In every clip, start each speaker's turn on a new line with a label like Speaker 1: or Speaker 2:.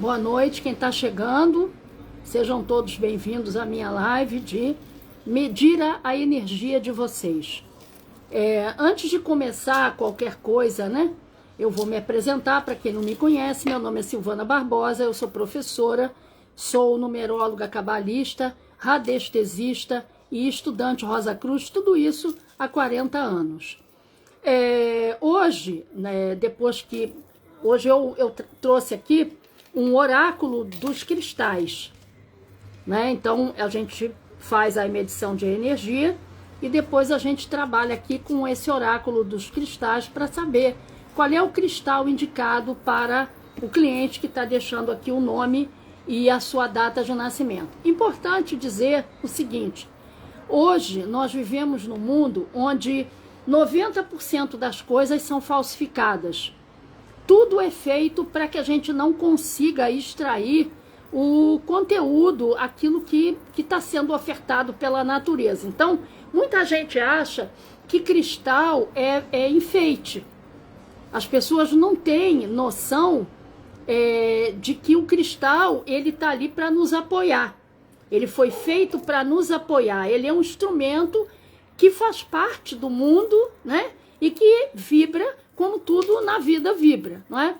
Speaker 1: Boa noite, quem está chegando. Sejam todos bem-vindos à minha live de medir a energia de vocês. Antes de começar qualquer coisa, né? Eu vou me apresentar para quem não me conhece. Meu nome é Silvana Barbosa, eu sou professora, sou numeróloga cabalista, radiestesista e estudante Rosa Cruz, tudo isso há 40 anos. Hoje, né, hoje eu trouxe aqui um oráculo dos cristais, né? Então a gente faz a medição de energia e depois a gente trabalha aqui com esse oráculo dos cristais para saber qual é o cristal indicado para o cliente que está deixando aqui o nome e a sua data de nascimento. Importante dizer o seguinte: hoje nós vivemos num mundo onde 90% das coisas são falsificadas. Tudo é feito para que a gente não consiga extrair o conteúdo, aquilo que está sendo ofertado pela natureza. Então, muita gente acha que cristal é enfeite. As pessoas não têm noção de que o cristal ele está ali para nos apoiar. Ele foi feito para nos apoiar. Ele é um instrumento que faz parte do mundo, né? E que vibra como tudo na vida vibra, não é?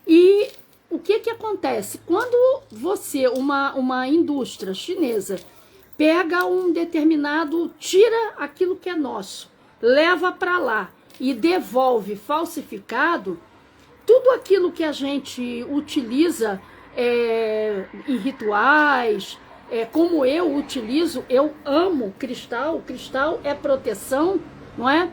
Speaker 1: E o que acontece? Quando você, uma indústria chinesa, pega um determinado, tira aquilo que é nosso, leva para lá e devolve falsificado, tudo aquilo que a gente utiliza em rituais, como eu utilizo, eu amo cristal, cristal é proteção, não é?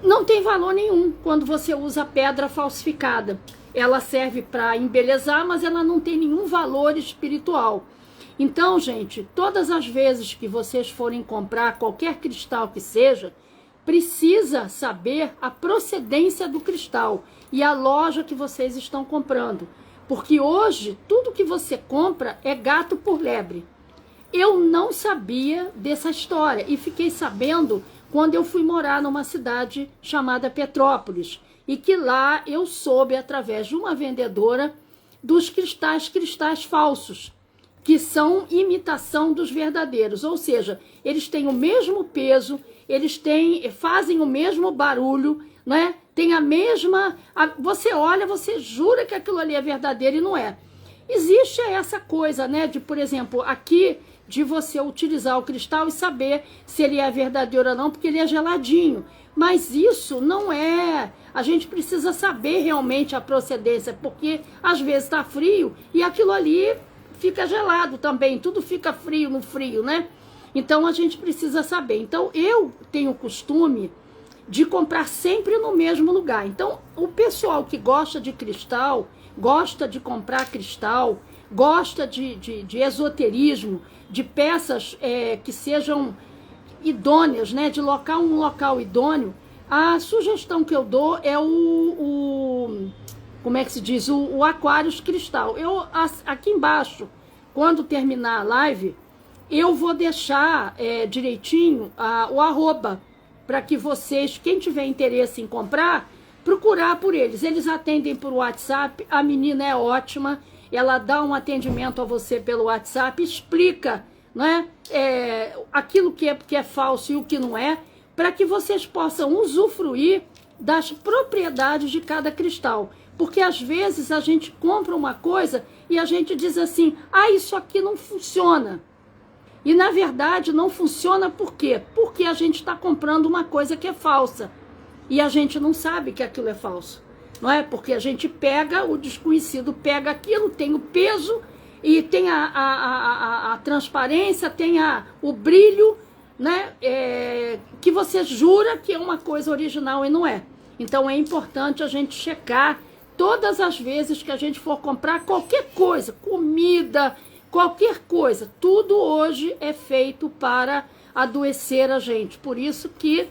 Speaker 1: Não tem valor nenhum quando você usa pedra falsificada. Ela serve para embelezar, mas ela não tem nenhum valor espiritual. Então, gente, todas as vezes que vocês forem comprar qualquer cristal que seja, precisa saber a procedência do cristal e a loja que vocês estão comprando. Porque hoje, tudo que você compra é gato por lebre. Eu não sabia dessa história e fiquei sabendo quando eu fui morar numa cidade chamada Petrópolis, e que lá eu soube, através de uma vendedora, dos cristais falsos, que são imitação dos verdadeiros, ou seja, eles têm o mesmo peso, fazem o mesmo barulho, né? Tem a mesma... Você olha, você jura que aquilo ali é verdadeiro e não é. Existe essa coisa, né, de, por exemplo, aqui, de você utilizar o cristal e saber se ele é verdadeiro ou não, porque ele é geladinho. Mas isso não é... A gente precisa saber realmente a procedência, porque às vezes está frio e aquilo ali fica gelado também. Tudo fica frio no frio, né? Então a gente precisa saber. Então eu tenho o costume de comprar sempre no mesmo lugar. Então o pessoal que gosta de cristal, gosta de comprar cristal, gosta de esoterismo, de peças que sejam idôneas, né, de um local idôneo, a sugestão que eu dou é como é que se diz? O Aquários Cristal. Aqui embaixo, quando terminar a live, eu vou deixar direitinho o arroba, para que vocês, quem tiver interesse em comprar, procurar por eles. Eles atendem por WhatsApp, a menina é ótima, ela dá um atendimento a você pelo WhatsApp, explica, né, aquilo que é falso e o que não é, para que vocês possam usufruir das propriedades de cada cristal. Porque às vezes a gente compra uma coisa e a gente diz assim, isso aqui não funciona. E na verdade não funciona por quê? Porque a gente está comprando uma coisa que é falsa. E a gente não sabe que aquilo é falso. Não é? Porque a gente pega, o desconhecido pega aquilo, tem o peso e tem a transparência, tem o brilho, né? Que você jura que é uma coisa original e não é. Então é importante a gente checar todas as vezes que a gente for comprar qualquer coisa, comida, qualquer coisa. Tudo hoje é feito para adoecer a gente. Por isso que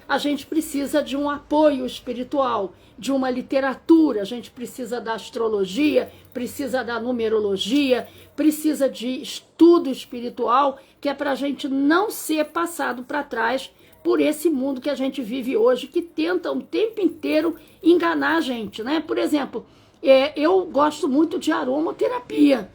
Speaker 1: a gente precisa de um apoio espiritual, de uma literatura, a gente precisa da astrologia, precisa da numerologia, precisa de estudo espiritual, que é para a gente não ser passado para trás por esse mundo que a gente vive hoje, que tenta o tempo inteiro enganar a gente, né? Por exemplo, Eu gosto muito de aromaterapia.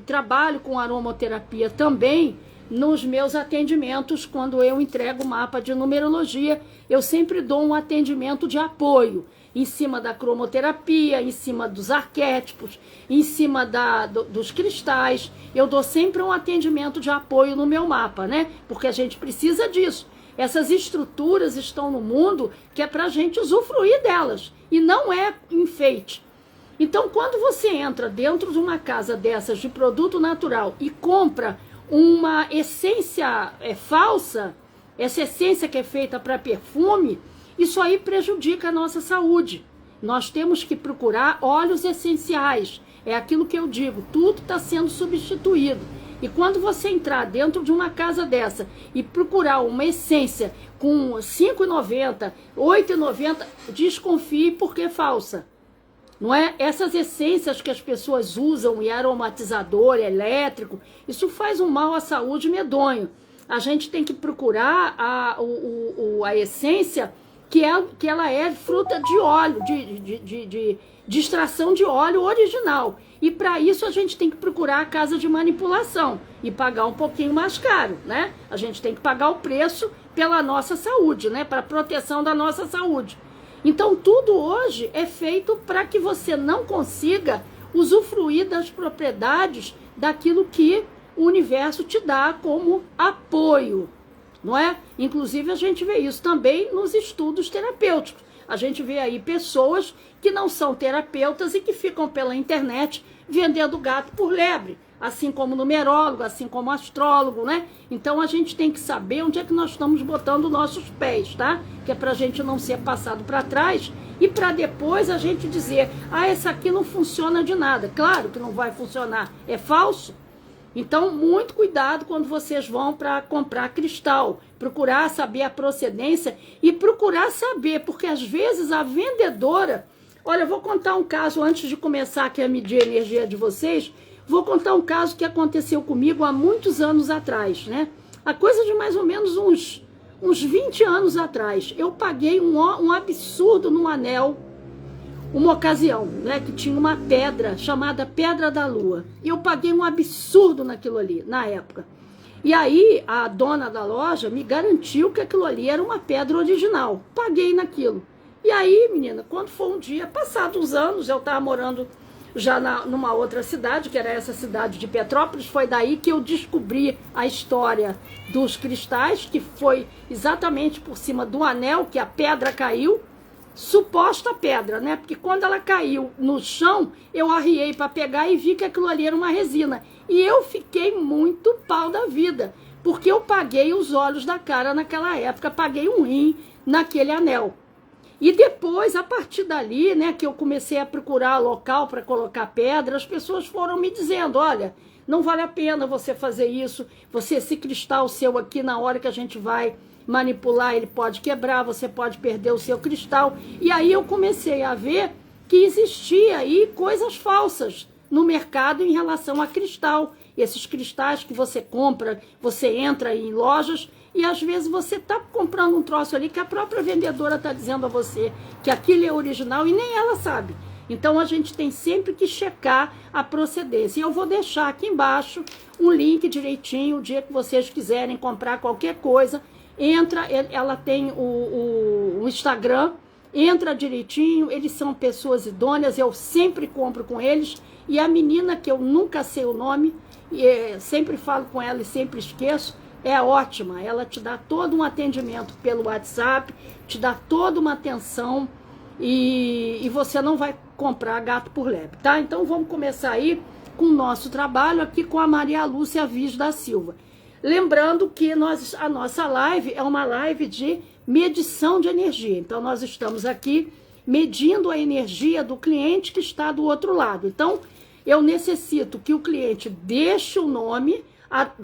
Speaker 1: Trabalho com aromaterapia também nos meus atendimentos. Quando eu entrego o mapa de numerologia, eu sempre dou um atendimento de apoio em cima da cromoterapia, em cima dos arquétipos, em cima dos cristais. Eu dou sempre um atendimento de apoio no meu mapa, né? Porque a gente precisa disso. Essas estruturas estão no mundo que é para a gente usufruir delas, e não é enfeite. Então, quando você entra dentro de uma casa dessas de produto natural e compra uma essência falsa, essa essência que é feita para perfume, isso aí prejudica a nossa saúde. Nós temos que procurar óleos essenciais. É aquilo que eu digo, tudo está sendo substituído. E quando você entrar dentro de uma casa dessa e procurar uma essência com R$ 5,90, R$ 8,90, desconfie porque é falsa. Não é? Essas essências que as pessoas usam, e aromatizador, elétrico, isso faz um mal à saúde medonho. A gente tem que procurar a essência que ela é fruta de óleo, de extração de óleo original. E para isso a gente tem que procurar a casa de manipulação e pagar um pouquinho mais caro, né? A gente tem que pagar o preço pela nossa saúde, né? Para a proteção da nossa saúde. Então, tudo hoje é feito para que você não consiga usufruir das propriedades daquilo que o universo te dá como apoio, não é? Inclusive, a gente vê isso também nos estudos terapêuticos. A gente vê aí pessoas que não são terapeutas e que ficam pela internet vendendo gato por lebre, assim como numerólogo, assim como astrólogo, né? Então a gente tem que saber onde é que nós estamos botando nossos pés, tá? Que é pra gente não ser passado para trás e para depois a gente dizer, essa aqui não funciona de nada. Claro que não vai funcionar, é falso. Então, muito cuidado quando vocês vão para comprar cristal, procurar saber a procedência e procurar saber, porque às vezes a vendedora... Olha, eu vou contar um caso antes de começar aqui a medir a energia de vocês. Vou contar um caso que aconteceu comigo há muitos anos atrás, né? Há coisa de mais ou menos uns 20 anos atrás. Eu paguei um absurdo num anel, uma ocasião, né? Que tinha uma pedra chamada Pedra da Lua. E eu paguei um absurdo naquilo ali, na época. E aí a dona da loja me garantiu que aquilo ali era uma pedra original. Paguei naquilo. E aí, menina, quando foi um dia, passados uns anos, eu estava morando já numa outra cidade, que era essa cidade de Petrópolis, foi daí que eu descobri a história dos cristais, que foi exatamente por cima do anel que a pedra caiu, suposta pedra, né? Porque quando ela caiu no chão, eu arriei para pegar e vi que aquilo ali era uma resina. E eu fiquei muito pau da vida, porque eu paguei os olhos da cara naquela época, paguei um rim naquele anel. E depois, a partir dali, né, que eu comecei a procurar local para colocar pedra, as pessoas foram me dizendo, olha, não vale a pena você fazer isso, esse cristal seu aqui, na hora que a gente vai manipular, ele pode quebrar, você pode perder o seu cristal. E aí eu comecei a ver que existia aí coisas falsas no mercado em relação a cristal. Esses cristais que você compra, você entra em lojas e às vezes você está comprando um troço ali que a própria vendedora está dizendo a você que aquilo é original e nem ela sabe. Então a gente tem sempre que checar a procedência. E eu vou deixar aqui embaixo um link direitinho, o dia que vocês quiserem comprar qualquer coisa, entra, ela tem o Instagram, entra direitinho, eles são pessoas idôneas, eu sempre compro com eles, e a menina que eu nunca sei o nome, sempre falo com ela e sempre esqueço, é ótima, ela te dá todo um atendimento pelo WhatsApp, te dá toda uma atenção e você não vai comprar gato por lebre, tá? Então vamos começar aí com o nosso trabalho aqui com a Maria Lúcia Viz da Silva. Lembrando que a nossa live é uma live de medição de energia, então nós estamos aqui medindo a energia do cliente que está do outro lado. Então eu necessito que o cliente deixe o nome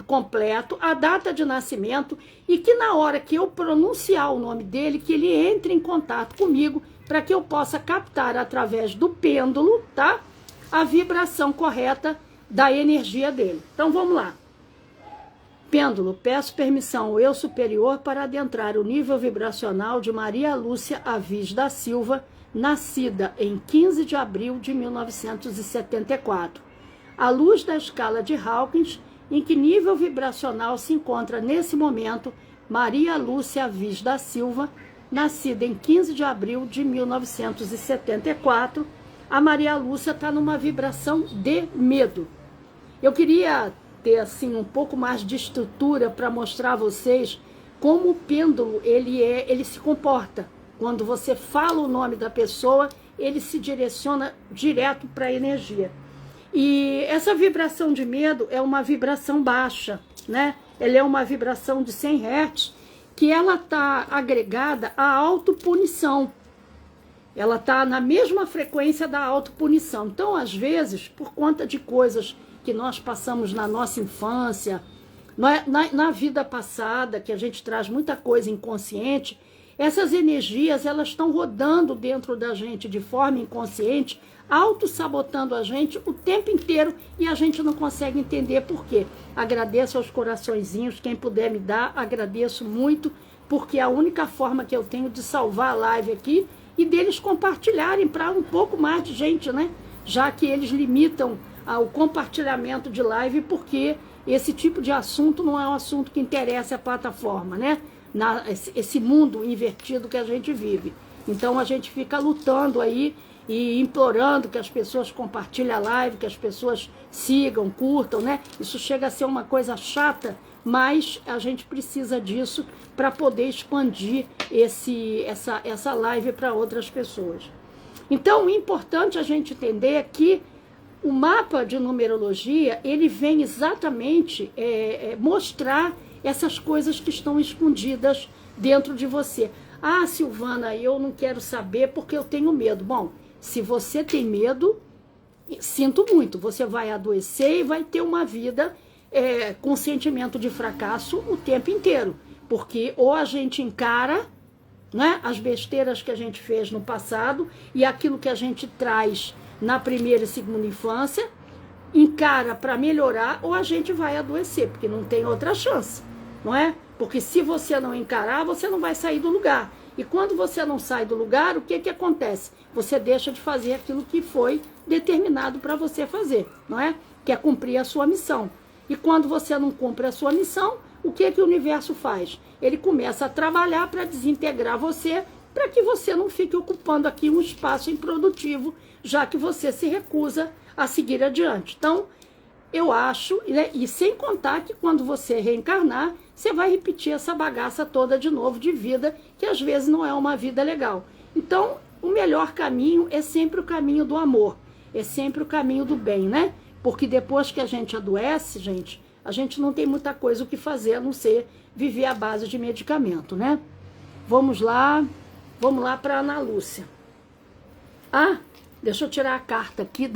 Speaker 1: completo, a data de nascimento e que na hora que eu pronunciar o nome dele, que ele entre em contato comigo para que eu possa captar através do pêndulo, tá? A vibração correta da energia dele. Então vamos lá. Pêndulo, peço permissão ao eu superior para adentrar o nível vibracional de Maria Lúcia Aviz da Silva nascida em 15 de abril de 1974. À luz da escala de Hawkins, em que nível vibracional se encontra nesse momento Maria Lúcia Viz da Silva, nascida em 15 de abril de 1974, a Maria Lúcia está numa vibração de medo. Eu queria ter assim um pouco mais de estrutura para mostrar a vocês como o pêndulo ele se comporta. Quando você fala o nome da pessoa, ele se direciona direto para a energia. E essa vibração de medo é uma vibração baixa, né? Ela é uma vibração de 100 Hz, que ela está agregada à autopunição. Ela está na mesma frequência da autopunição. Então, às vezes, por conta de coisas que nós passamos na nossa infância, na vida passada, que a gente traz muita coisa inconsciente, essas energias elas estão rodando dentro da gente de forma inconsciente, auto-sabotando a gente o tempo inteiro e a gente não consegue entender por quê. Agradeço aos coraçõezinhos, quem puder me dar, agradeço muito, porque é a única forma que eu tenho de salvar a live aqui e deles compartilharem para um pouco mais de gente, né? Já que eles limitam o compartilhamento de live, porque esse tipo de assunto não é um assunto que interessa a plataforma, né? Esse mundo invertido que a gente vive. Então a gente fica lutando aí e implorando que as pessoas compartilhem a live, que as pessoas sigam, curtam, né? Isso chega a ser uma coisa chata, mas a gente precisa disso para poder expandir essa live para outras pessoas. Então, o importante a gente entender é que o mapa de numerologia, ele vem exatamente mostrar essas coisas que estão escondidas dentro de você. Ah, Silvana, eu não quero saber porque eu tenho medo. Bom, se você tem medo, sinto muito, você vai adoecer e vai ter uma vida com sentimento de fracasso o tempo inteiro. Porque ou a gente encara, né, as besteiras que a gente fez no passado e aquilo que a gente traz na primeira e segunda infância, encara para melhorar, ou a gente vai adoecer, porque não tem outra chance, não é? Porque se você não encarar, você não vai sair do lugar. E quando você não sai do lugar, o que acontece? Você deixa de fazer aquilo que foi determinado para você fazer, não é? Que é cumprir a sua missão. E quando você não cumpre a sua missão, o que o universo faz? Ele começa a trabalhar para desintegrar você, para que você não fique ocupando aqui um espaço improdutivo, já que você se recusa a seguir adiante. Então, eu acho, né, e sem contar que quando você reencarnar, você vai repetir essa bagaça toda de novo de vida, que às vezes não é uma vida legal. Então, o melhor caminho é sempre o caminho do amor, é sempre o caminho do bem, né? Porque depois que a gente adoece, gente, a gente não tem muita coisa o que fazer, a não ser viver à base de medicamento, né? Vamos lá para Ana Lúcia. Ah, deixa eu tirar a carta aqui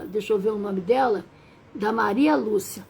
Speaker 1: deixa eu ver o nome dela, da Maria Lúcia.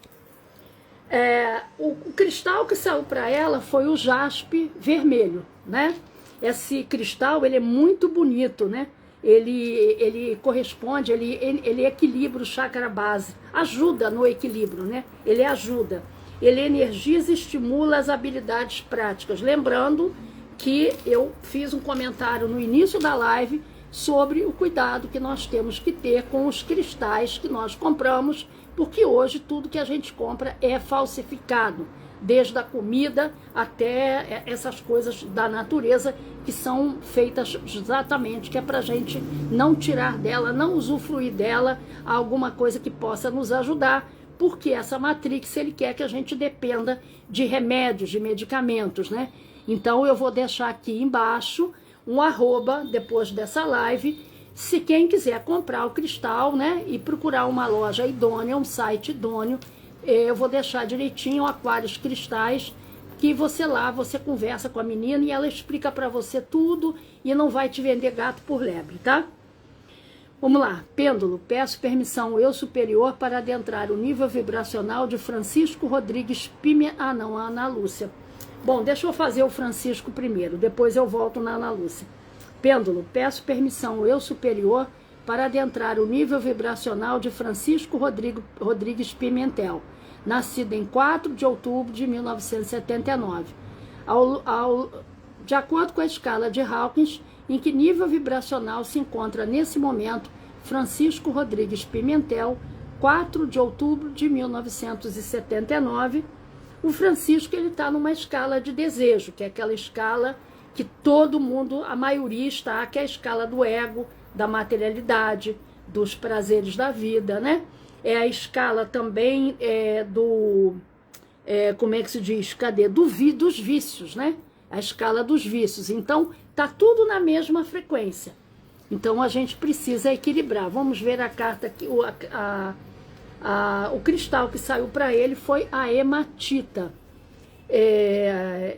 Speaker 1: O cristal que saiu para ela foi o jaspe vermelho, né? Esse cristal, ele é muito bonito, né? Ele corresponde, ele equilibra o chakra base, ajuda no equilíbrio, né? Ele ajuda, ele energiza e estimula as habilidades práticas. Lembrando que eu fiz um comentário no início da live sobre o cuidado que nós temos que ter com os cristais que nós compramos, porque hoje tudo que a gente compra é falsificado, desde a comida até essas coisas da natureza que são feitas exatamente, que é para a gente não tirar dela, não usufruir dela, alguma coisa que possa nos ajudar, porque essa Matrix, ele quer que a gente dependa de remédios, de medicamentos, né? Então eu vou deixar aqui embaixo um arroba depois dessa live, se quem quiser comprar o cristal, né, e procurar uma loja idônea, um site idôneo, eu vou deixar direitinho o Aquários Cristais, que você conversa com a menina e ela explica para você tudo e não vai te vender gato por lebre, tá? Vamos lá, pêndulo, peço permissão ao eu superior para adentrar o nível vibracional de Francisco Rodrigues Pimentel. Ah não, a Ana Lúcia. Bom, deixa eu fazer o Francisco primeiro, depois eu volto na Ana Lúcia. Pêndulo, peço permissão ao eu superior para adentrar o nível vibracional de Francisco Rodrigues Pimentel, nascido em 4 de outubro de 1979. De acordo com a escala de Hawkins, em que nível vibracional se encontra nesse momento Francisco Rodrigues Pimentel, 4 de outubro de 1979. O Francisco, ele está numa escala de desejo, que é aquela escala que todo mundo, a maioria está, que é a escala do ego, da materialidade, dos prazeres da vida, né? É a escala também como é que se diz? Cadê? Dos vícios, né? A escala dos vícios. Então, tá tudo na mesma frequência. Então, a gente precisa equilibrar. Vamos ver a carta aqui. O cristal que saiu para ele foi a hematita.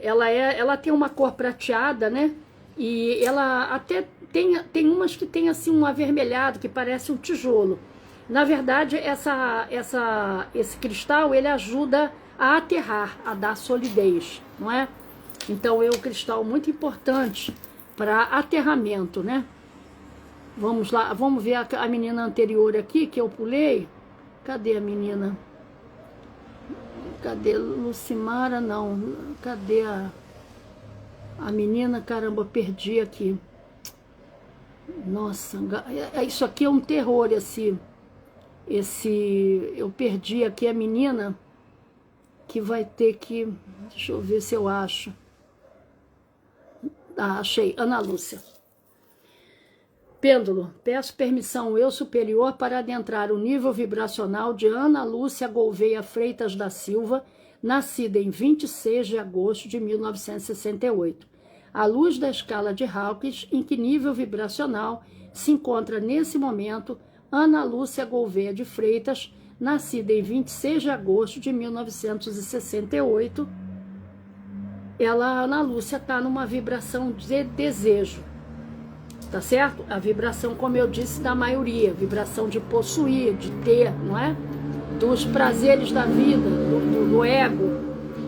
Speaker 1: Ela tem uma cor prateada, né? E ela até tem umas que tem assim um avermelhado que parece um tijolo. Na verdade, esse cristal, ele ajuda a aterrar, a dar solidez, não é? Então é um cristal muito importante para aterramento, né? Vamos lá, vamos ver a menina anterior aqui que eu pulei. Cadê a menina? Cadê Lucimara? Não. Cadê a menina? Caramba, perdi aqui. Nossa, isso aqui é um terror, eu perdi aqui a menina que vai ter que, deixa eu ver se eu acho. Ah, achei, Ana Lúcia. Pêndulo, peço permissão eu superior para adentrar o nível vibracional de Ana Lúcia Gouveia Freitas da Silva, nascida em 26 de agosto de 1968. À luz da escala de Hawkins, em que nível vibracional se encontra nesse momento Ana Lúcia Gouveia de Freitas, nascida em 26 de agosto de 1968. Ana Lúcia está numa vibração de desejo. Tá certo? A vibração, como eu disse, da maioria, vibração de possuir, de ter, não é? Dos prazeres da vida, do ego.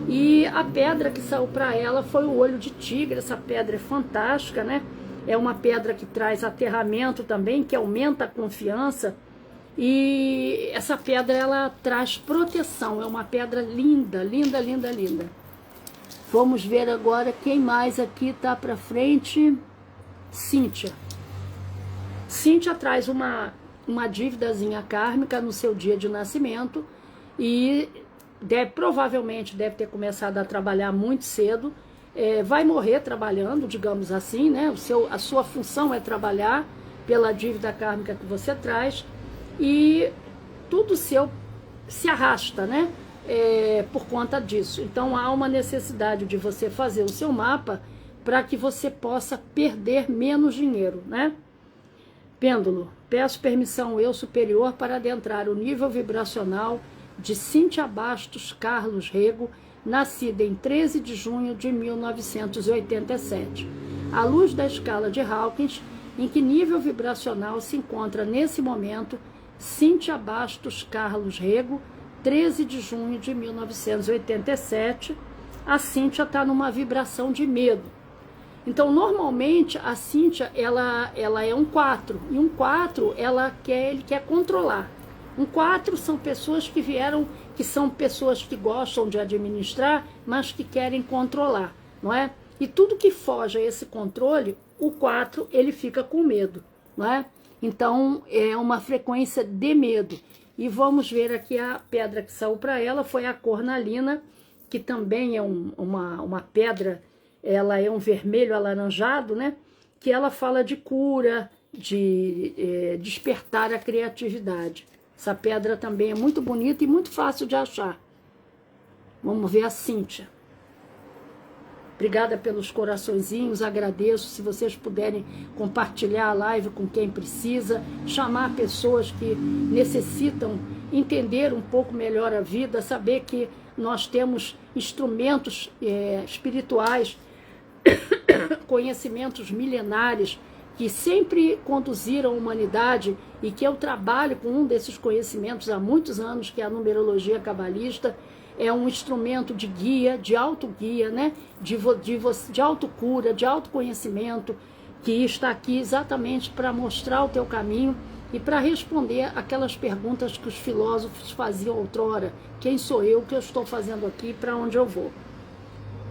Speaker 1: E a pedra que saiu para ela foi o olho de tigre. Essa pedra é fantástica, né? É uma pedra que traz aterramento também, que aumenta a confiança. E essa pedra, ela traz proteção. É uma pedra linda, linda, linda, linda. Vamos ver agora quem mais aqui tá para frente. Cíntia. Cíntia traz uma dívidazinha kármica no seu dia de nascimento e provavelmente deve ter começado a trabalhar muito cedo, vai morrer trabalhando, digamos assim, né? A sua função é trabalhar pela dívida kármica que você traz e tudo seu se arrasta, né? Por conta disso. Então há uma necessidade de você fazer o seu mapa para que você possa perder menos dinheiro, né? Pêndulo, peço permissão eu superior para adentrar o nível vibracional de Cíntia Bastos Carlos Rego, nascida em 13 de junho de 1987. À luz da escala de Hawkins, em que nível vibracional se encontra nesse momento Cíntia Bastos Carlos Rego, 13 de junho de 1987. A Cíntia está numa vibração de medo. Então, normalmente, a Cíntia, ela é um 4. E um 4, ele quer controlar. Um 4 são pessoas que vieram, que são pessoas que gostam de administrar, mas que querem controlar, não é? E tudo que foge a esse controle, o 4, ele fica com medo, não é? Então, é uma frequência de medo. E vamos ver aqui a pedra que saiu para ela, foi a cornalina, que também é uma pedra. Ela é um vermelho alaranjado, né? Que ela fala de cura, de despertar a criatividade. Essa pedra também é muito bonita e muito fácil de achar. Vamos ver a Cíntia. Obrigada pelos coraçõezinhos, agradeço. Se vocês puderem compartilhar a live com quem precisa, chamar pessoas que necessitam entender um pouco melhor a vida, saber que nós temos instrumentos espirituais, conhecimentos milenares que sempre conduziram a humanidade e que eu trabalho com um desses conhecimentos há muitos anos, que é a numerologia cabalista. É um instrumento de guia, de autoguia, né? de autocura, de autoconhecimento, que está aqui exatamente para mostrar o teu caminho e para responder aquelas perguntas que os filósofos faziam outrora. Quem sou eu, o que eu estou fazendo aqui, para onde eu vou?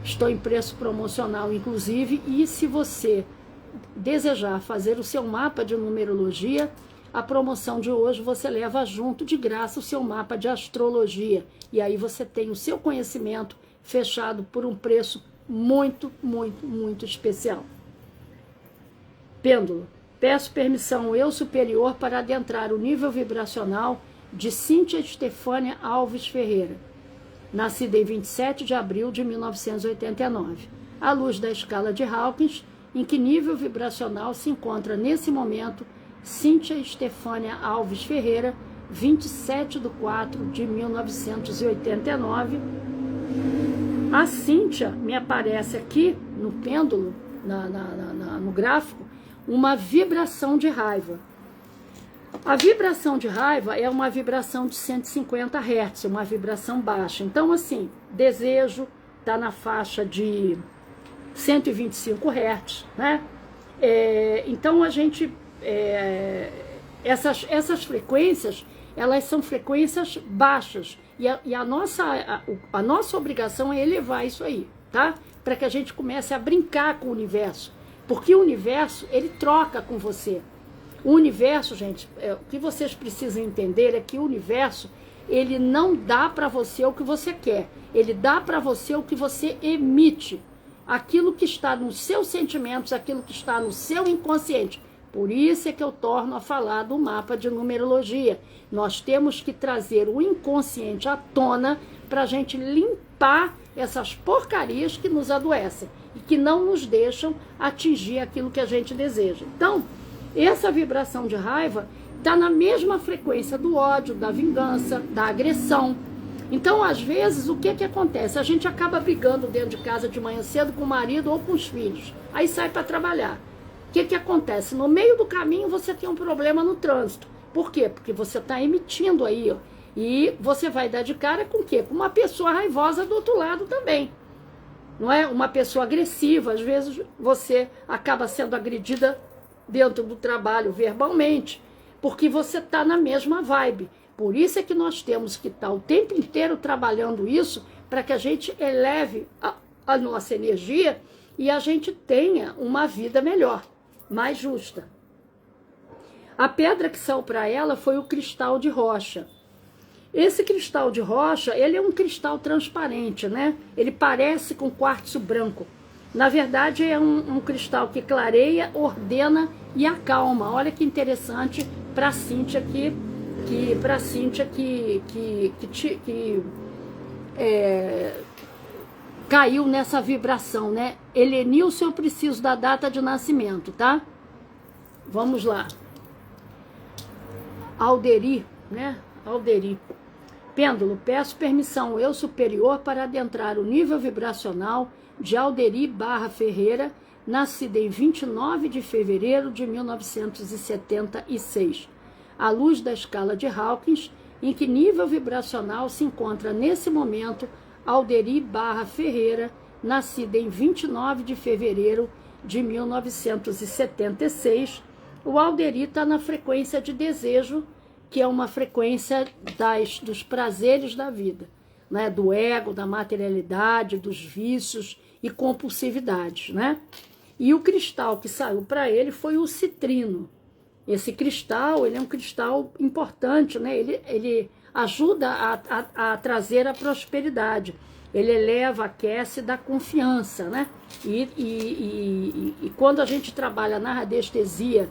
Speaker 1: Estou em preço promocional, inclusive, e se você desejar fazer o seu mapa de numerologia, a promoção de hoje você leva junto de graça o seu mapa de astrologia. E aí você tem o seu conhecimento fechado por um preço muito, muito, muito especial. Pêndulo. Peço permissão ao eu superior para adentrar o nível vibracional de Cíntia Estefânia Alves Ferreira, nascida em 27 de abril de 1989, à luz da escala de Hawkins, em que nível vibracional se encontra nesse momento Cíntia Estefânia Alves Ferreira, 27/4 de 1989. A Cíntia me aparece aqui no pêndulo, no gráfico, uma vibração de raiva. A vibração de raiva é uma vibração de 150 Hz, uma vibração baixa. Então, assim, desejo está na faixa de 125 Hz, né? Então, a gente... essas frequências, elas são frequências baixas. E a nossa obrigação é elevar isso aí, tá? Para que a gente comece a brincar com o universo. Porque o universo, ele troca com você. O universo, gente, o que vocês precisam entender é que o universo, ele não dá para você o que você quer. Ele dá para você o que você emite. Aquilo que está nos seus sentimentos, aquilo que está no seu inconsciente. Por isso é que eu torno a falar do mapa de numerologia. Nós temos que trazer o inconsciente à tona para a gente limpar essas porcarias que nos adoecem e que não nos deixam atingir aquilo que a gente deseja. Então, essa vibração de raiva está na mesma frequência do ódio, da vingança, da agressão. Então, às vezes, o que acontece? A gente acaba brigando dentro de casa de manhã cedo com o marido ou com os filhos. Aí sai para trabalhar. O que acontece? No meio do caminho você tem um problema no trânsito. Por quê? Porque você está emitindo aí, ó. E você vai dar de cara com o quê? Com uma pessoa raivosa do outro lado também. Não é? Uma pessoa agressiva. Às vezes você acaba sendo agredida dentro do trabalho verbalmente, porque você está na mesma vibe. Por isso é que nós temos que estar o tempo inteiro trabalhando isso para que a gente eleve a nossa energia e a gente tenha uma vida melhor, mais justa. A pedra que saiu para ela foi o cristal de rocha. Esse cristal de rocha, ele é um cristal transparente, né? Ele parece com quartzo branco. Na verdade, é um cristal que clareia, ordena e acalma. Olha que interessante para a Cíntia caiu nessa vibração, né? Helenilson, eu preciso da data de nascimento, tá? Vamos lá. Alderi, né? Alderi. Pêndulo, peço permissão eu superior para adentrar o nível vibracional de Alderi Barra Ferreira, nascida em 29 de fevereiro de 1976, à luz da escala de Hawkins, em que nível vibracional se encontra nesse momento Alderi Barra Ferreira, nascida em 29 de fevereiro de 1976. O Alderi está na frequência de desejo, que é uma frequência dos prazeres da vida, né? Do ego, da materialidade, dos vícios e compulsividades, né? E o cristal que saiu para ele foi o citrino. Esse cristal, ele é um cristal importante, né? Ele ajuda a trazer a prosperidade. Ele eleva, aquece, dá confiança, né? E quando a gente trabalha na radiestesia,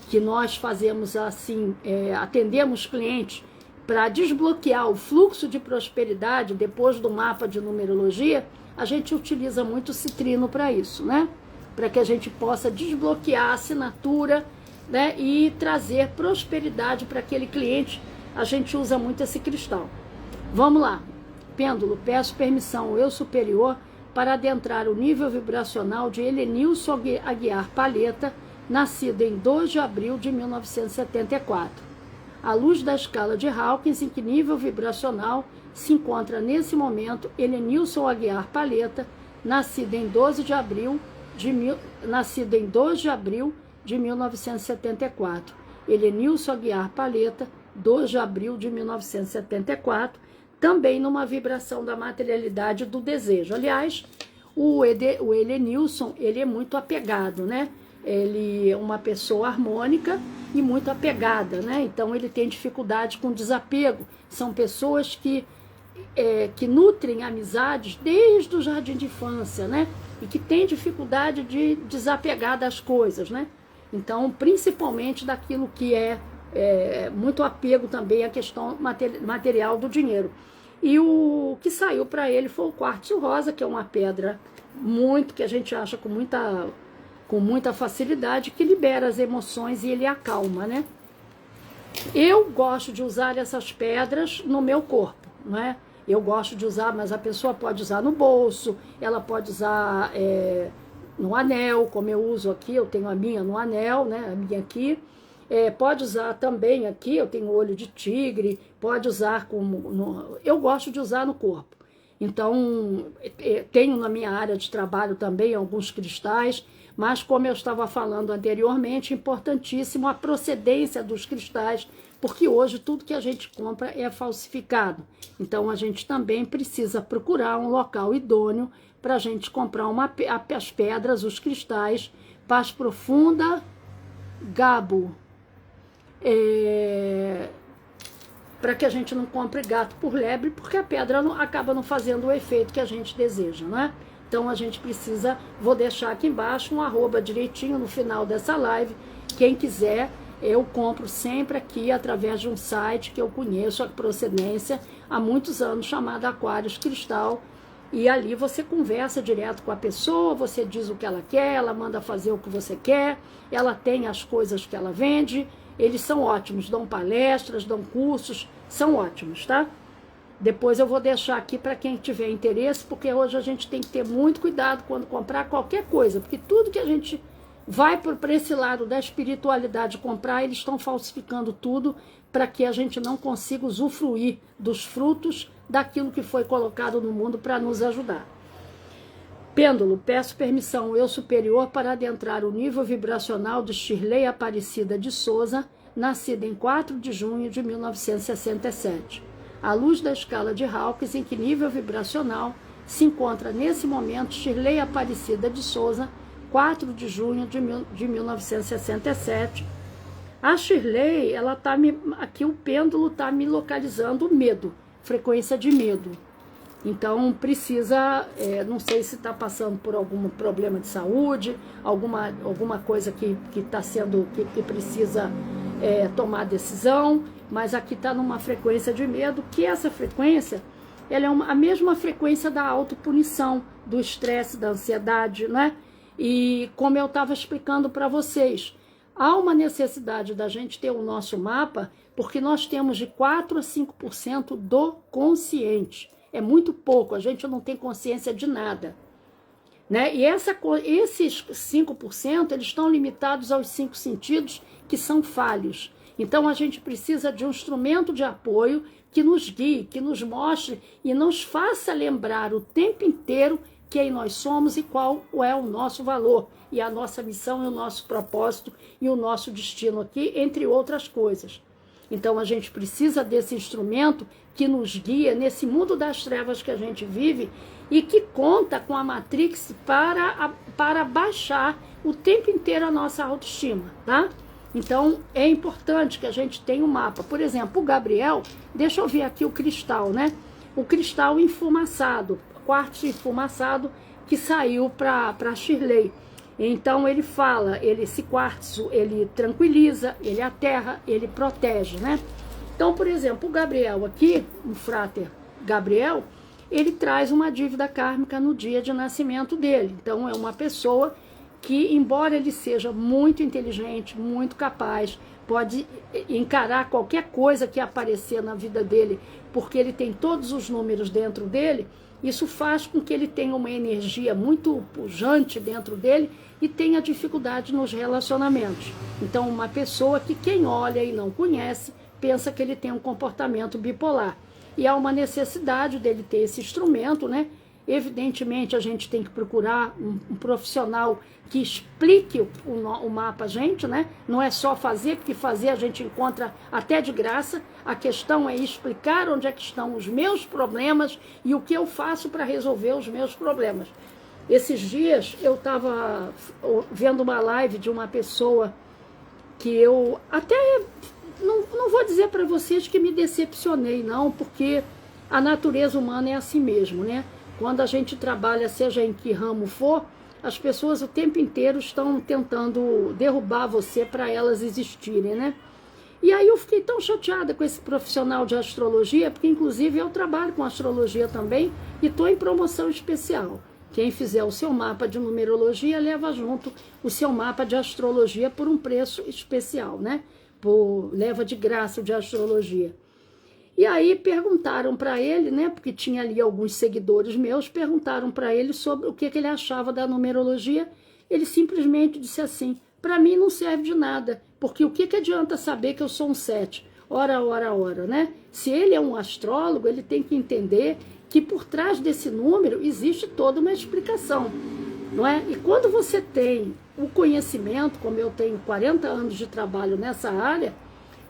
Speaker 1: que nós fazemos assim, atendemos clientes para desbloquear o fluxo de prosperidade depois do mapa de numerologia, a gente utiliza muito o citrino para isso, né? Para que a gente possa desbloquear a assinatura, né? E trazer prosperidade para aquele cliente. A gente usa muito esse cristal. Vamos lá. Pêndulo, peço permissão ao eu superior para adentrar o nível vibracional de Helenilson Aguiar Palheta, nascida em 2 de abril de 1974. À luz da escala de Hawkins, em que nível vibracional se encontra nesse momento Helenilson Aguiar Palheta, nascida em 2 de abril de 1974. Helenilson Aguiar Palheta, 2 de abril de 1974, também numa vibração da materialidade do desejo. Aliás, o Helenilson, ele é muito apegado, né? ele é uma pessoa harmônica e muito apegada, né? Então ele tem dificuldade com desapego. São pessoas que nutrem amizades desde o jardim de infância, né? E que têm dificuldade de desapegar das coisas, né? Então, principalmente daquilo que é muito apego também à questão material do dinheiro. E o que saiu para ele foi o quartzo rosa, que é uma pedra que a gente acha com muita facilidade, que libera as emoções e ele acalma, né? Eu gosto de usar essas pedras no meu corpo, não é? Eu gosto de usar, mas a pessoa pode usar no bolso, ela pode usar no anel, como eu uso aqui, eu tenho a minha no anel, né? A minha aqui. Pode usar também aqui, eu tenho olho de tigre, pode usar eu gosto de usar no corpo. Então, tenho na minha área de trabalho também alguns cristais, mas como eu estava falando anteriormente, importantíssimo a procedência dos cristais, porque hoje tudo que a gente compra é falsificado. Então, a gente também precisa procurar um local idôneo para a gente comprar as pedras, os cristais, paz profunda, gabo, para que a gente não compre gato por lebre, porque a pedra acaba não fazendo o efeito que a gente deseja, né? Então a gente precisa, vou deixar aqui embaixo um @ direitinho no final dessa live, quem quiser, eu compro sempre aqui através de um site que eu conheço a procedência há muitos anos, chamado Aquários Cristal, e ali você conversa direto com a pessoa, você diz o que ela quer, ela manda fazer o que você quer, ela tem as coisas que ela vende. Eles são ótimos, dão palestras, dão cursos, são ótimos, tá? Depois eu vou deixar aqui para quem tiver interesse, porque hoje a gente tem que ter muito cuidado quando comprar qualquer coisa, porque tudo que a gente vai para esse lado da espiritualidade comprar, eles estão falsificando tudo para que a gente não consiga usufruir dos frutos daquilo que foi colocado no mundo para nos ajudar. Pêndulo, peço permissão ao eu superior para adentrar o nível vibracional de Shirley Aparecida de Souza, nascida em 4 de junho de 1967. À luz da escala de Hawkins, em que nível vibracional se encontra nesse momento Shirley Aparecida de Souza, 4 de junho de 1967. A Shirley, aqui o pêndulo está me localizando medo, frequência de medo. Então precisa, não sei se está passando por algum problema de saúde, alguma coisa que precisa tomar decisão, mas aqui está numa frequência de medo, que essa frequência ela é a mesma frequência da autopunição, do estresse, da ansiedade, né? E como eu estava explicando para vocês, há uma necessidade da gente ter o nosso mapa, porque nós temos de 4 a 5% do consciente. É muito pouco, a gente não tem consciência de nada, né? E esses 5%, eles estão limitados aos 5 sentidos, que são falhos. Então, a gente precisa de um instrumento de apoio que nos guie, que nos mostre e nos faça lembrar o tempo inteiro quem nós somos e qual é o nosso valor, e a nossa missão e o nosso propósito e o nosso destino aqui, entre outras coisas. Então, a gente precisa desse instrumento que nos guia nesse mundo das trevas que a gente vive e que conta com a Matrix para baixar o tempo inteiro a nossa autoestima, tá? Então, é importante que a gente tenha um mapa. Por exemplo, o Gabriel, deixa eu ver aqui o cristal, né? O cristal enfumaçado, quartzo enfumaçado, que saiu para Shirley. Então ele fala, esse quartzo, ele tranquiliza, ele aterra, ele protege, né? Então, por exemplo, o Gabriel aqui, o fráter Gabriel, ele traz uma dívida kármica no dia de nascimento dele. Então é uma pessoa que, embora ele seja muito inteligente, muito capaz, pode encarar qualquer coisa que aparecer na vida dele, porque ele tem todos os números dentro dele. Isso faz com que ele tenha uma energia muito pujante dentro dele e tenha dificuldade nos relacionamentos. Então, uma pessoa que quem olha e não conhece, pensa que ele tem um comportamento bipolar. E há uma necessidade dele ter esse instrumento, né? Evidentemente, a gente tem que procurar um profissional que explique o mapa a gente, né? Não é só fazer, porque fazer a gente encontra até de graça. A questão é explicar onde é que estão os meus problemas e o que eu faço para resolver os meus problemas. Esses dias eu estava vendo uma live de uma pessoa que eu até não vou dizer para vocês que me decepcionei, não, porque a natureza humana é assim mesmo, né? Quando a gente trabalha, seja em que ramo for, as pessoas o tempo inteiro estão tentando derrubar você para elas existirem, né? E aí eu fiquei tão chateada com esse profissional de astrologia, porque inclusive eu trabalho com astrologia também e estou em promoção especial. Quem fizer o seu mapa de numerologia leva junto o seu mapa de astrologia por um preço especial, né? Leva de graça o de astrologia. E aí perguntaram para ele, né? Porque tinha ali alguns seguidores meus, perguntaram para ele sobre o que ele achava da numerologia. Ele simplesmente disse assim: para mim não serve de nada, porque o que adianta saber que eu sou um 7? Ora, né? Se ele é um astrólogo, ele tem que entender que por trás desse número existe toda uma explicação, não é? E quando você tem o conhecimento, como eu tenho 40 anos de trabalho nessa área,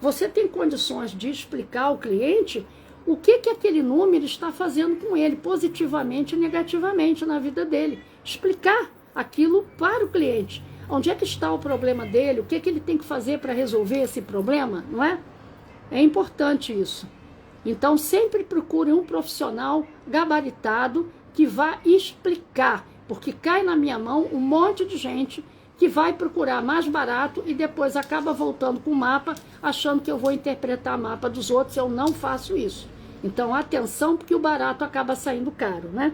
Speaker 1: você tem condições de explicar ao cliente o que aquele número está fazendo com ele, positivamente e negativamente na vida dele. Explicar aquilo para o cliente. Onde é que está o problema dele, o que ele tem que fazer para resolver esse problema, não é? É importante isso. Então, sempre procure um profissional gabaritado que vá explicar, porque cai na minha mão um monte de gente que vai procurar mais barato e depois acaba voltando com o mapa, achando que eu vou interpretar o mapa dos outros. Eu não faço isso. Então, atenção, porque o barato acaba saindo caro, né?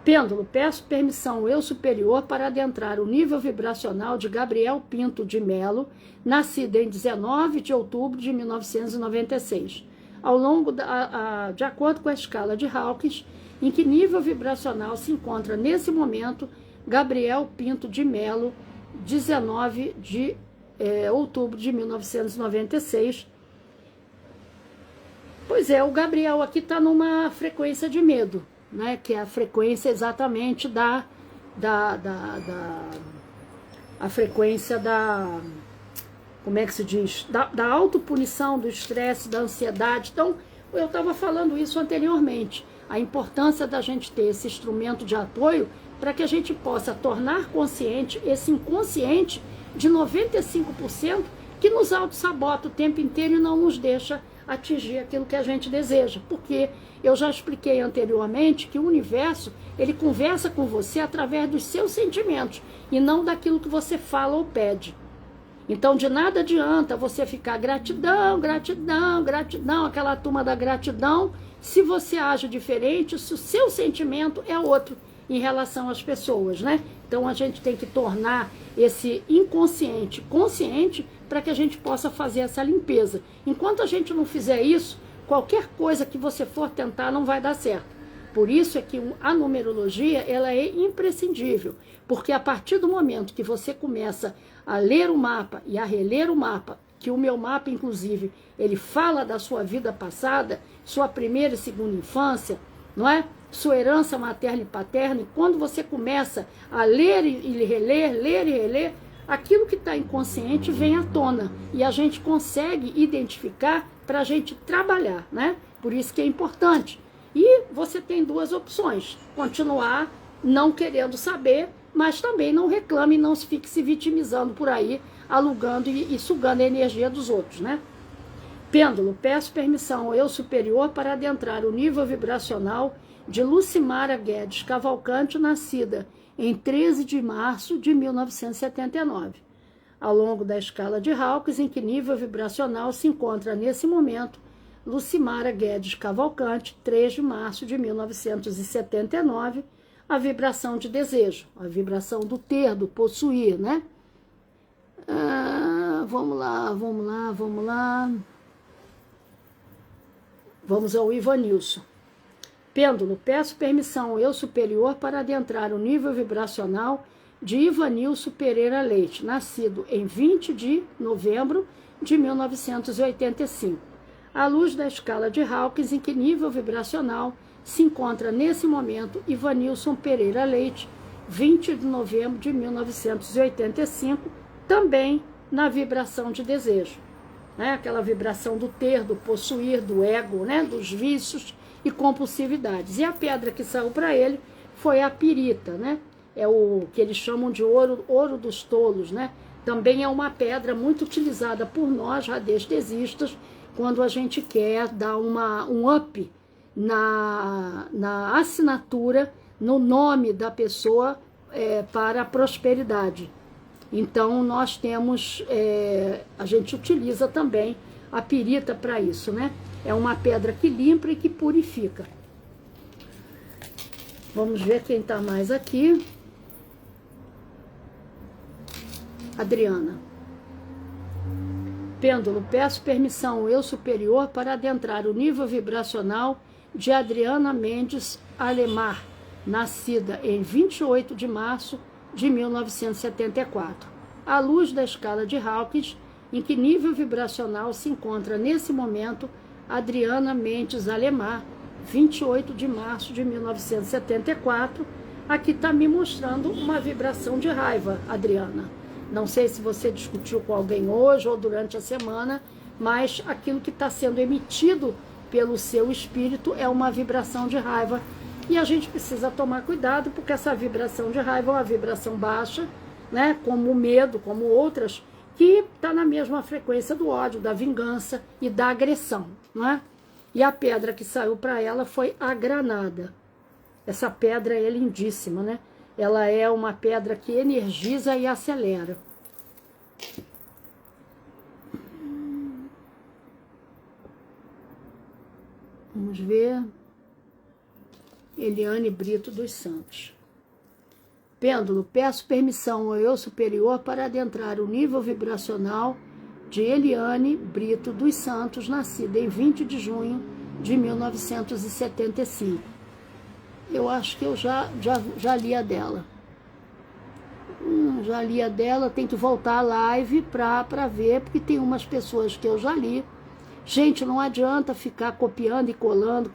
Speaker 1: Pêndulo, peço permissão ao eu superior para adentrar o nível vibracional de Gabriel Pinto de Melo, nascido em 19 de outubro de 1996. Ao longo de acordo com a escala de Hawkins, em que nível vibracional se encontra nesse momento Gabriel Pinto de Melo, 19 de outubro de 1996. Pois é, o Gabriel aqui está numa frequência de medo, né? Que é a frequência exatamente a frequência da, como é que se diz? Da autopunição, do estresse, da ansiedade. Então, eu estava falando isso anteriormente, a importância da gente ter esse instrumento de apoio para que a gente possa tornar consciente esse inconsciente de 95% que nos autossabota o tempo inteiro e não nos deixa atingir aquilo que a gente deseja. Porque eu já expliquei anteriormente que o universo, ele conversa com você através dos seus sentimentos e não daquilo que você fala ou pede. Então, de nada adianta você ficar gratidão, gratidão, gratidão, aquela turma da gratidão, se você age diferente, se o seu sentimento é outro em relação às pessoas, né? Então, a gente tem que tornar esse inconsciente consciente para que a gente possa fazer essa limpeza. Enquanto a gente não fizer isso, qualquer coisa que você for tentar não vai dar certo. Por isso é que a numerologia, ela é imprescindível, porque a partir do momento que você começa a ler o mapa e a reler o mapa, que o meu mapa, inclusive, ele fala da sua vida passada, sua primeira e segunda infância, não é? Sua herança materna e paterna, e quando você começa a ler e reler, aquilo que está inconsciente vem à tona, e a gente consegue identificar para a gente trabalhar, né? Por isso que é importante. E você tem duas opções: continuar não querendo saber, mas também não reclame e não fique se vitimizando por aí, alugando e sugando a energia dos outros, né? Pêndulo, peço permissão ao eu superior para adentrar o nível vibracional de Lucimara Guedes Cavalcante, nascida em 13 de março de 1979. Ao longo da escala de Hawkins, em que nível vibracional se encontra nesse momento Lucimara Guedes Cavalcante, 3 de março de 1979, a vibração de desejo, a vibração do ter, do possuir, né? Vamos lá. Vamos ao Ivanilson. Pêndulo, peço permissão ao eu superior para adentrar o nível vibracional de Ivanilson Pereira Leite, nascido em 20 de novembro de 1985. À luz da escala de Hawkins, em que nível vibracional se encontra nesse momento Ivanilson Pereira Leite, 20 de novembro de 1985, também na vibração de desejo, né? Aquela vibração do ter, do possuir, do ego, né? Dos vícios e compulsividades. E a pedra que saiu para ele foi a pirita, né? é o que eles chamam de ouro dos tolos, né? Também é uma pedra muito utilizada por nós, radiestesistas, quando a gente quer dar um up na assinatura, no nome da pessoa para a prosperidade. Então, nós temos, a gente utiliza também a pirita para isso, né? É uma pedra que limpa e que purifica. Vamos ver quem está mais aqui. Adriana. Pêndulo, peço permissão ao eu superior para adentrar o nível vibracional de Adriana Mendes Alemar, nascida em 28 de março de 1974, à luz da escala de Hawkins, em que nível vibracional se encontra nesse momento Adriana Mendes Alemar, 28 de março de 1974. Aqui está me mostrando uma vibração de raiva, Adriana. Não sei se você discutiu com alguém hoje ou durante a semana, mas aquilo que está sendo emitido pelo seu espírito é uma vibração de raiva. E a gente precisa tomar cuidado, porque essa vibração de raiva é uma vibração baixa, né? Como o medo, como outras, que está na mesma frequência do ódio, da vingança e da agressão, né? E a pedra que saiu para ela foi a granada. Essa pedra é lindíssima, né? Ela é uma pedra que energiza e acelera. Vamos ver. Eliane Brito dos Santos. Pêndulo, peço permissão ao eu superior para adentrar o nível vibracional de Eliane Brito dos Santos, nascida em 20 de junho de 1975. Eu acho que eu já li a dela. Já li a dela, tem que voltar à live para ver, porque tem umas pessoas que eu já li. Gente, não adianta ficar copiando e colando,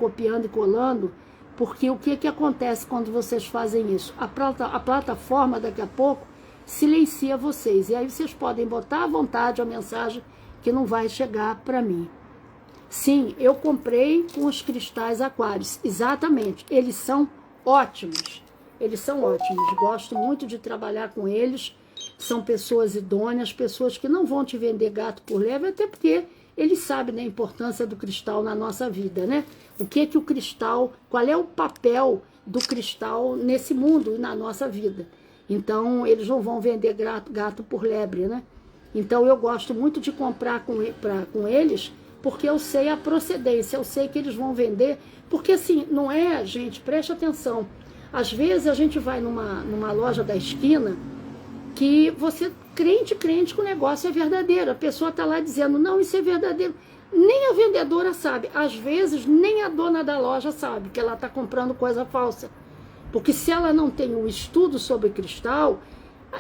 Speaker 1: porque o que acontece quando vocês fazem isso? A plataforma, daqui a pouco, silencia vocês. E aí vocês podem botar à vontade a mensagem que não vai chegar para mim. Sim, eu comprei com os cristais aquários. Exatamente. Eles são ótimos. Eles são ótimos. Gosto muito de trabalhar com eles. São pessoas idôneas, pessoas que não vão te vender gato por lebre, até porque eles sabem da importância do cristal na nossa vida, né? O que o cristal, qual é o papel do cristal nesse mundo e na nossa vida. Então, eles não vão vender gato por lebre, né? Então, eu gosto muito de comprar com eles, porque eu sei a procedência, eu sei que eles vão vender, porque assim, não é, gente, preste atenção, às vezes a gente vai numa loja da esquina, que você, crente que o negócio é verdadeiro, a pessoa está lá dizendo, não, isso é verdadeiro, nem a vendedora sabe, às vezes nem a dona da loja sabe que ela está comprando coisa falsa, porque se ela não tem um estudo sobre cristal,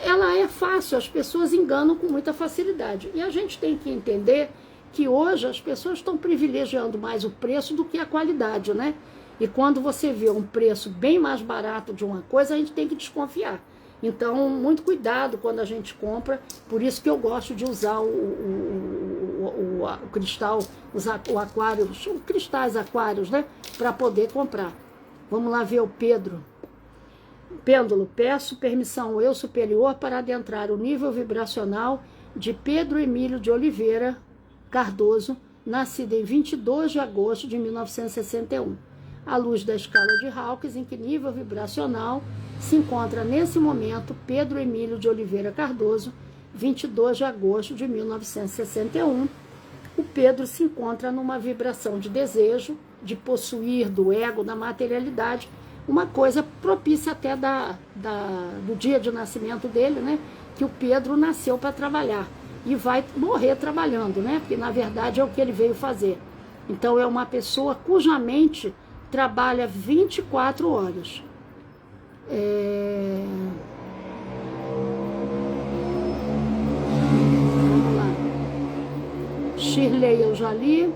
Speaker 1: ela é fácil, as pessoas enganam com muita facilidade, e a gente tem que entender que hoje as pessoas estão privilegiando mais o preço do que a qualidade, né? E quando você vê um preço bem mais barato de uma coisa, a gente tem que desconfiar. Então, muito cuidado quando a gente compra, por isso que eu gosto de usar o cristal, o aquário, os cristais aquários, né? Para poder comprar. Vamos lá ver o Pedro. Pêndulo, peço permissão ao eu superior para adentrar o nível vibracional de Pedro Emílio de Oliveira Cardoso, nascido em 22 de agosto de 1961, à luz da escala de Hawkins, em que nível vibracional se encontra nesse momento Pedro Emílio de Oliveira Cardoso, 22 de agosto de 1961. O Pedro se encontra numa vibração de desejo, de possuir, do ego, da materialidade, uma coisa propícia até do dia de nascimento dele, né? Que o Pedro nasceu para trabalhar. E vai morrer trabalhando, né? Porque, na verdade, é o que ele veio fazer. Então, é uma pessoa cuja mente trabalha 24 horas. Vamos lá. Shirley, eu já li.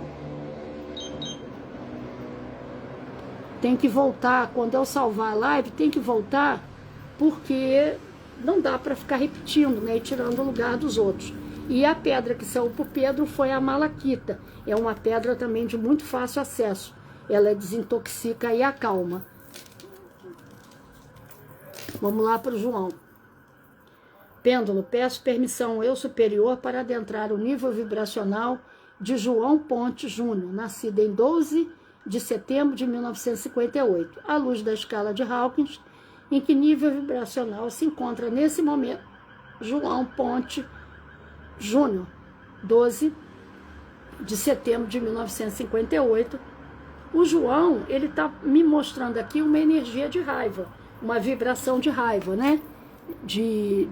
Speaker 1: Tem que voltar, quando eu salvar a live, tem que voltar, porque não dá para ficar repetindo, né? E tirando o lugar dos outros. E a pedra que saiu para o Pedro foi a malaquita. É uma pedra também de muito fácil acesso. Ela desintoxica e acalma. Vamos lá para o João. Pêndulo, peço permissão ao eu superior para adentrar o nível vibracional de João Ponte Júnior, nascido em 12 de setembro de 1958, à luz da escala de Hawkins, em que nível vibracional se encontra nesse momento João Ponte Júnior, 12 de setembro de 1958. O João, ele está me mostrando aqui uma energia de raiva, uma vibração de raiva, né? De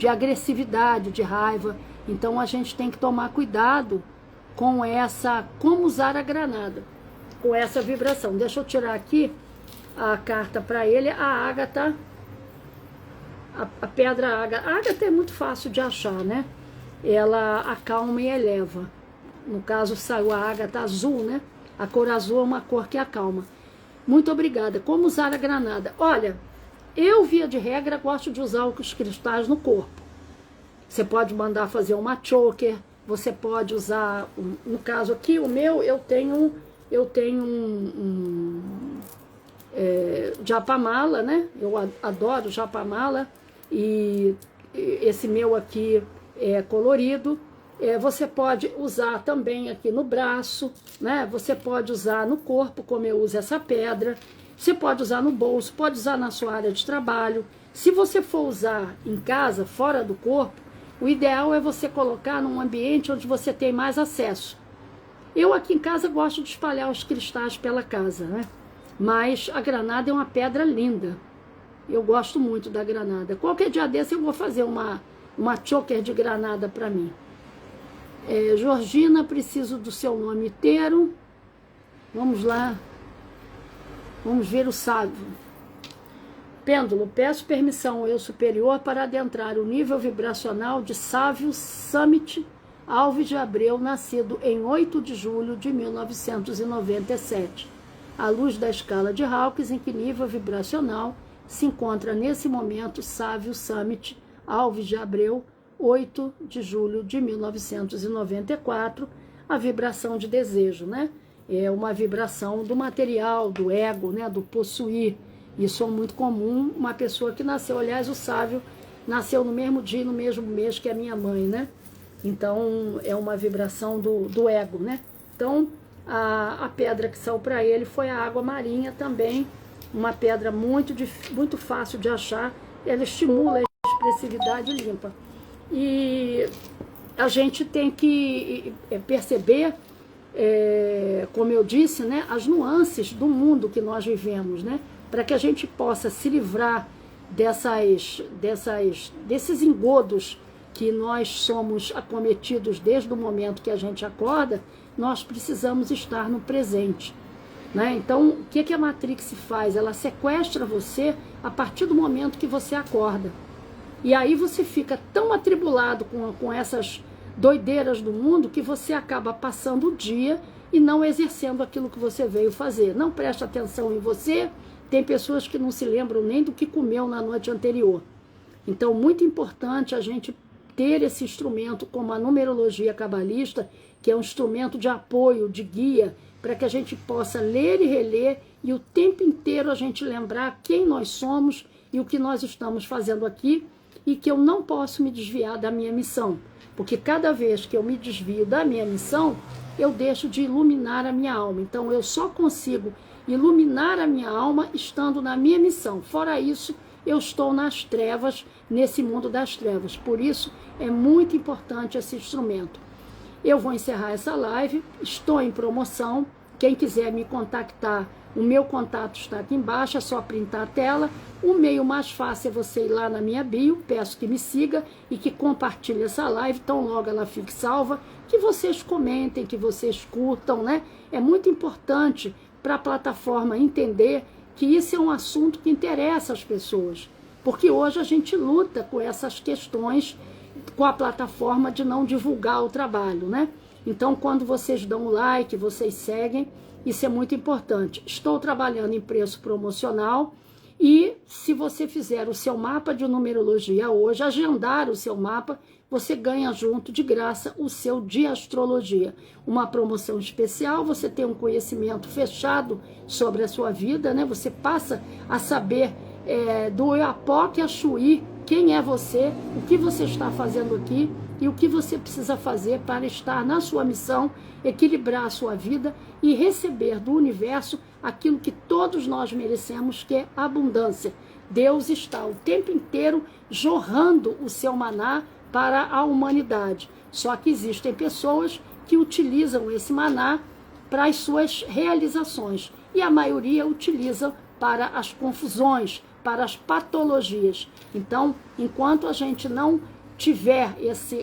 Speaker 1: agressividade, de raiva. Então a gente tem que tomar cuidado com essa, como usar a granada, com essa vibração. Deixa eu tirar aqui a carta para ele, a ágata, a pedra ágata. A ágata é muito fácil de achar, né? Ela acalma e eleva. No caso saiu a ágata azul, né? A cor azul é uma cor que acalma. Muito obrigada. Como usar a granada? Olha, eu, via de regra, gosto de usar os cristais no corpo. Você pode mandar fazer uma choker, você pode usar, no caso aqui, o meu, eu tenho japamala, né? Eu adoro japamala, e esse meu aqui é colorido. Você pode usar também aqui no braço, né? Você pode usar no corpo, como eu uso essa pedra. Você pode usar no bolso, pode usar na sua área de trabalho. Se você for usar em casa, fora do corpo, o ideal é você colocar num ambiente onde você tem mais acesso. Eu aqui em casa gosto de espalhar os cristais pela casa, né? Mas a granada é uma pedra linda. Eu gosto muito da granada. Qualquer dia desse eu vou fazer uma choker de granada para mim. Georgina, preciso do seu nome inteiro. Vamos lá. Vamos ver o sábio. Pêndulo, peço permissão ao eu superior para adentrar o nível vibracional de Sávio Summit Alves de Abreu, nascido em 8 de julho de 1997, à luz da escala de Hawkins, em que nível vibracional se encontra nesse momento Sávio Summit Alves de Abreu, 8 de julho de 1994, a vibração de desejo, né? É uma vibração do material, do ego, né? Do possuir. Isso é muito comum, uma pessoa que nasceu, aliás, o Sávio nasceu no mesmo dia, no mesmo mês que a minha mãe, né? Então, é uma vibração do ego, né? Então, a pedra que saiu para ele foi a água marinha também, uma pedra muito fácil de achar, ela estimula a expressividade limpa. E a gente tem que perceber, como eu disse, né, as nuances do mundo que nós vivemos, né, para que a gente possa se livrar desses engodos que nós somos acometidos desde o momento que a gente acorda. Nós precisamos estar no presente, né? Então, o que a Matrix faz? Ela sequestra você a partir do momento que você acorda. E aí você fica tão atribulado com essas doideiras do mundo que você acaba passando o dia e não exercendo aquilo que você veio fazer. Não presta atenção em você. Tem pessoas que não se lembram nem do que comeu na noite anterior. Então, muito importante a gente ter esse instrumento como a numerologia cabalista, que é um instrumento de apoio, de guia, para que a gente possa ler e reler e o tempo inteiro a gente lembrar quem nós somos e o que nós estamos fazendo aqui, e que eu não posso me desviar da minha missão, porque cada vez que eu me desvio da minha missão, eu deixo de iluminar a minha alma. Então eu só consigo iluminar a minha alma estando na minha missão. Fora isso, eu estou nas trevas, nesse mundo das trevas. Por isso é muito importante esse instrumento. Eu vou encerrar essa live, estou em promoção. Quem quiser me contactar, o meu contato está aqui embaixo, é só printar a tela. O meio mais fácil é você ir lá na minha bio, peço que me siga e que compartilhe essa live, tão logo ela fique salva, que vocês comentem, que vocês curtam, né? É muito importante para a plataforma entender que isso é um assunto que interessa as pessoas, porque hoje a gente luta com essas questões, com a plataforma de não divulgar o trabalho, né? Então, quando vocês dão o like, vocês seguem, isso é muito importante. Estou trabalhando em preço promocional e se você fizer o seu mapa de numerologia hoje, agendar o seu mapa, você ganha junto de graça o seu de astrologia. Uma promoção especial, você tem um conhecimento fechado sobre a sua vida, né? Você passa a saber do Oiapoque a Chuí, quem é você, o que você está fazendo aqui e o que você precisa fazer para estar na sua missão, equilibrar a sua vida e receber do universo aquilo que todos nós merecemos, que é abundância. Deus está o tempo inteiro jorrando o seu maná para a humanidade. Só que existem pessoas que utilizam esse maná para as suas realizações e a maioria utiliza para as confusões, para as patologias. Então, enquanto a gente não tiver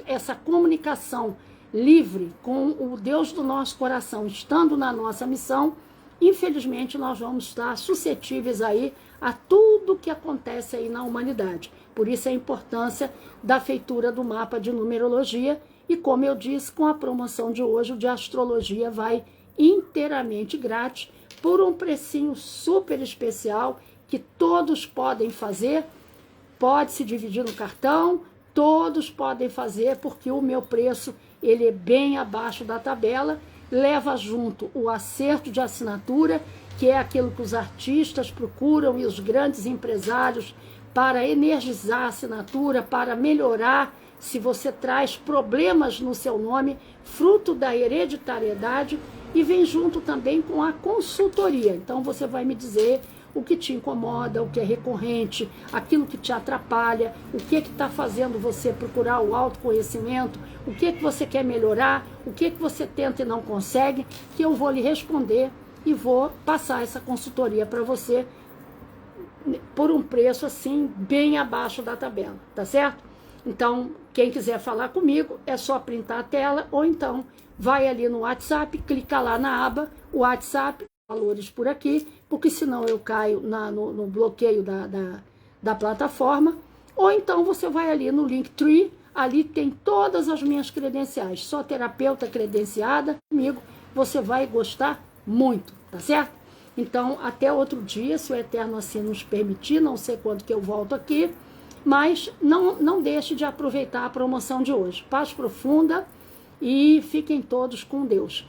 Speaker 1: essa comunicação livre com o Deus do nosso coração, estando na nossa missão, infelizmente nós vamos estar suscetíveis aí a tudo que acontece aí na humanidade. Por isso a importância da feitura do mapa de numerologia e, como eu disse, com a promoção de hoje, o de astrologia vai inteiramente grátis, por um precinho super especial que todos podem fazer, pode se dividir no cartão, todos podem fazer, porque o meu preço ele é bem abaixo da tabela, leva junto o acerto de assinatura, que é aquilo que os artistas procuram e os grandes empresários para energizar a assinatura, para melhorar se você traz problemas no seu nome, fruto da hereditariedade, e vem junto também com a consultoria. Então você vai me dizer o que te incomoda, o que é recorrente, aquilo que te atrapalha, o que está fazendo você procurar o autoconhecimento, o que você quer melhorar, o que você tenta e não consegue, que eu vou lhe responder e vou passar essa consultoria para você por um preço assim bem abaixo da tabela, tá certo? Então, quem quiser falar comigo, é só printar a tela ou então vai ali no WhatsApp, clica lá na aba WhatsApp, valores por aqui, porque senão eu caio no bloqueio da plataforma, ou então você vai ali no Linktree, ali tem todas as minhas credenciais, sou terapeuta credenciada, comigo você vai gostar muito, tá certo? Então, até outro dia, se o Eterno assim nos permitir, não sei quando que eu volto aqui, mas não deixe de aproveitar a promoção de hoje. Paz profunda e fiquem todos com Deus.